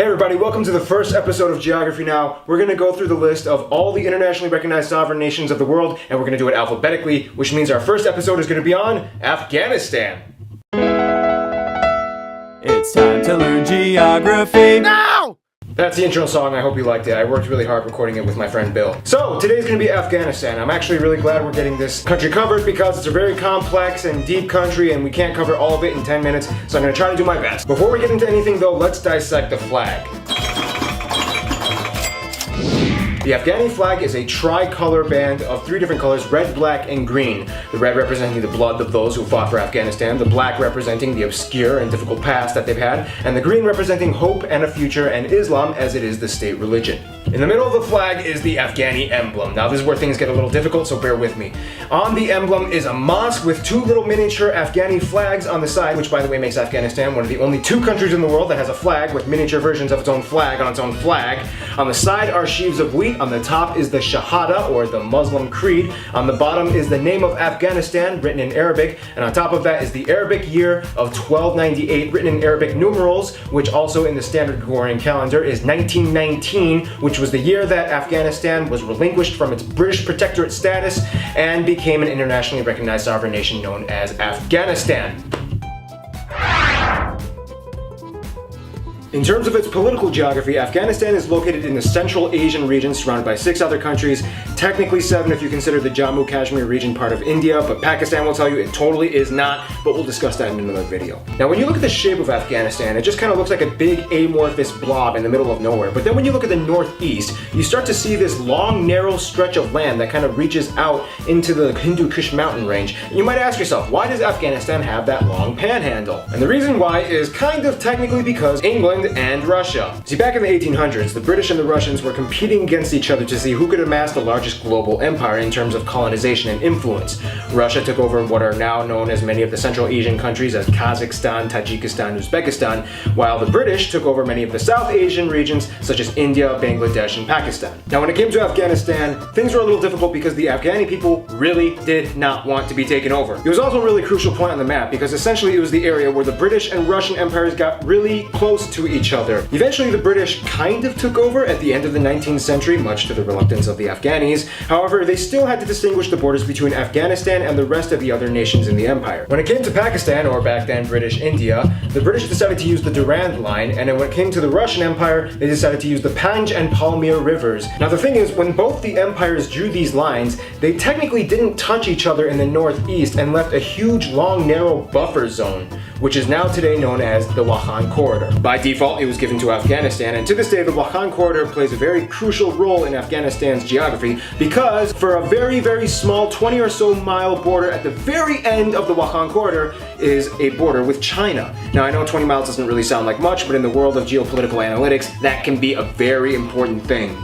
Hey everybody, welcome to the first episode of Geography Now. We're going to go through the list of all the internationally recognized sovereign nations of the world, and we're going to do it alphabetically, which means our first episode is going to be on Afghanistan. It's time to learn geography now! That's the intro song. I hope you liked it. I worked really hard recording it with my friend Bill. So, today's going to be Afghanistan. I'm actually really glad we're getting this country covered because it's a very complex and deep country and we can't cover all of it in 10 minutes, so I'm going to try to do my best. Before we get into anything though, let's dissect the flag. The Afghani flag is a tricolor band of three different colors, red, black, and green. The red representing the blood of those who fought for Afghanistan, the black representing the obscure and difficult past that they've had, and the green representing hope and a future and Islam as it is the state religion. In the middle of the flag is the Afghani emblem. Now this is where things get a little difficult, so bear with me. On the emblem is a mosque with two little miniature Afghani flags on the side, which by the way makes Afghanistan one of the only two countries in the world that has a flag with miniature versions of its own flag on its own flag. On the side are sheaves of wheat. On the top is the Shahada, or the Muslim creed. On the bottom is the name of Afghanistan, written in Arabic. And on top of that is the Arabic year of 1298, written in Arabic numerals, which also in the standard Gregorian calendar is 1919, which was the year that Afghanistan was relinquished from its British protectorate status and became an internationally recognized sovereign nation known as Afghanistan. In terms of its political geography, Afghanistan is located in the Central Asian region surrounded by 6 other countries, technically 7 if you consider the Jammu Kashmir region part of India, but Pakistan will tell you it totally is not, but we'll discuss that in another video. Now when you look at the shape of Afghanistan, it just kind of looks like a big amorphous blob in the middle of nowhere, but then when you look at the northeast, you start to see this long narrow stretch of land that kind of reaches out into the Hindu Kush mountain range. And you might ask yourself, why does Afghanistan have that long panhandle? And the reason why is kind of technically because England and Russia. See, back in the 1800s, the British and the Russians were competing against each other to see who could amass the largest global empire in terms of colonization and influence. Russia took over what are now known as many of the Central Asian countries as Kazakhstan, Tajikistan, Uzbekistan, while the British took over many of the South Asian regions such as India, Bangladesh, and Pakistan. Now when it came to Afghanistan, things were a little difficult because the Afghani people really did not want to be taken over. It was also a really crucial point on the map because essentially it was the area where the British and Russian empires got really close to each other. Eventually the British kind of took over at the end of the 19th century, much to the reluctance of the Afghanis. However, they still had to distinguish the borders between Afghanistan and the rest of the other nations in the empire. When it came to Pakistan, or back then British India, the British decided to use the Durand Line, and then when it came to the Russian Empire, they decided to use the Panj and Palmyra rivers. Now the thing is, when both the empires drew these lines, they technically didn't touch each other in the northeast and left a huge, long, narrow buffer zone, which is now today known as the Wakhan Corridor. By default, it was given to Afghanistan, and to this day the Wakhan Corridor plays a very crucial role in Afghanistan's geography because for a very, very small 20 or so mile border at the very end of the Wakhan Corridor is a border with China. Now I know 20 miles doesn't really sound like much, but in the world of geopolitical analytics, that can be a very important thing.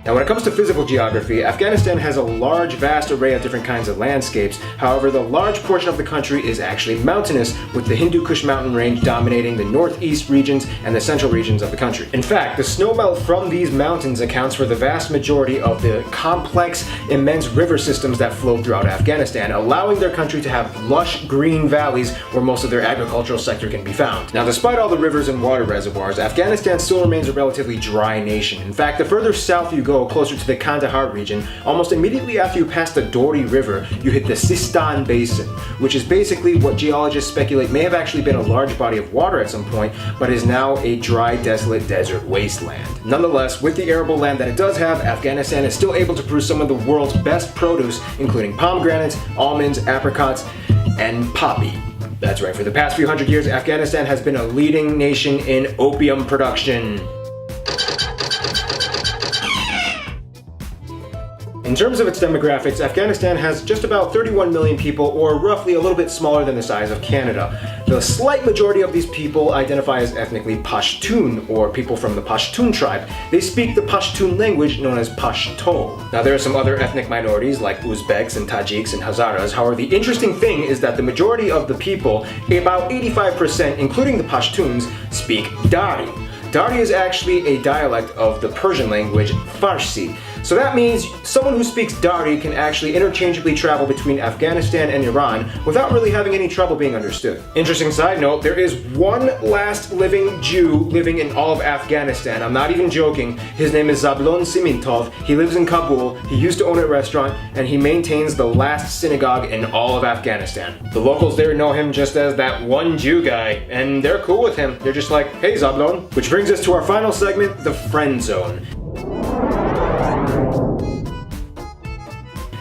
Now when it comes to physical geography, Afghanistan has a large, vast array of different kinds of landscapes. However, the large portion of the country is actually mountainous, with the Hindu Kush mountain range dominating the northeast regions and the central regions of the country. In fact, the snowmelt from these mountains accounts for the vast majority of the complex, immense river systems that flow throughout Afghanistan, allowing their country to have lush green valleys where most of their agricultural sector can be found. Now despite all the rivers and water reservoirs, Afghanistan still remains a relatively dry nation. In fact, the further south you go, closer to the Kandahar region, almost immediately after you pass the Dori River, you hit the Sistan Basin, which is basically what geologists speculate may have actually been a large body of water at some point, but is now a dry, desolate desert wasteland. Nonetheless, with the arable land that it does have, Afghanistan is still able to produce some of the world's best produce, including pomegranates, almonds, apricots, and poppy. That's right, for the past few hundred years, Afghanistan has been a leading nation in opium production. In terms of its demographics, Afghanistan has just about 31 million people, or roughly a little bit smaller than the size of Canada. The slight majority of these people identify as ethnically Pashtun, or people from the Pashtun tribe. They speak the Pashtun language known as Pashto. Now there are some other ethnic minorities like Uzbeks and Tajiks and Hazaras. However, the interesting thing is that the majority of the people, about 85%, including the Pashtuns, speak Dari. Dari is actually a dialect of the Persian language Farsi. So that means someone who speaks Dari can actually interchangeably travel between Afghanistan and Iran without really having any trouble being understood. Interesting side note, there is one last living Jew living in all of Afghanistan. I'm not even joking. His name is Zablon Simintov. He lives in Kabul. He used to own a restaurant, and he maintains the last synagogue in all of Afghanistan. The locals there know him just as that one Jew guy, and they're cool with him. They're just like, hey Zablon. Which brings us to our final segment, the friend zone.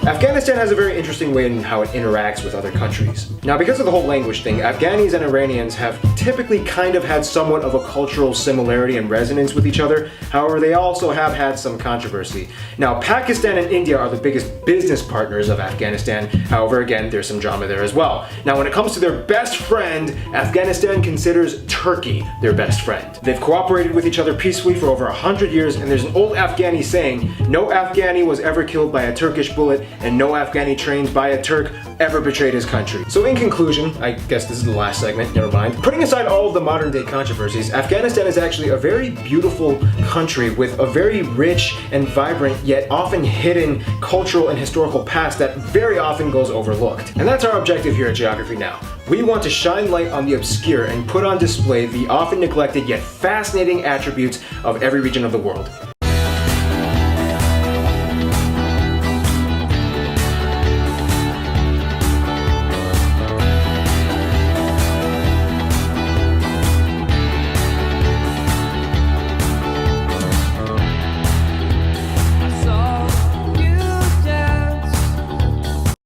Afghanistan has a very interesting way in how it interacts with other countries. Now, because of the whole language thing, Afghanis and Iranians have typically kind of had somewhat of a cultural similarity and resonance with each other. However, they also have had some controversy. Now, Pakistan and India are the biggest business partners of Afghanistan. However, again, there's some drama there as well. Now, when it comes to their best friend, Afghanistan considers Turkey their best friend. They've cooperated with each other peacefully for over 100 years, and there's an old Afghani saying, no Afghani was ever killed by a Turkish bullet, and no Afghani trained by a Turk ever betrayed his country. So in conclusion, I guess this is the last segment, never mind. Putting aside all of the modern day controversies, Afghanistan is actually a very beautiful country with a very rich and vibrant yet often hidden cultural and historical past that very often goes overlooked. And that's our objective here at Geography Now. We want to shine light on the obscure and put on display the often neglected yet fascinating attributes of every region of the world.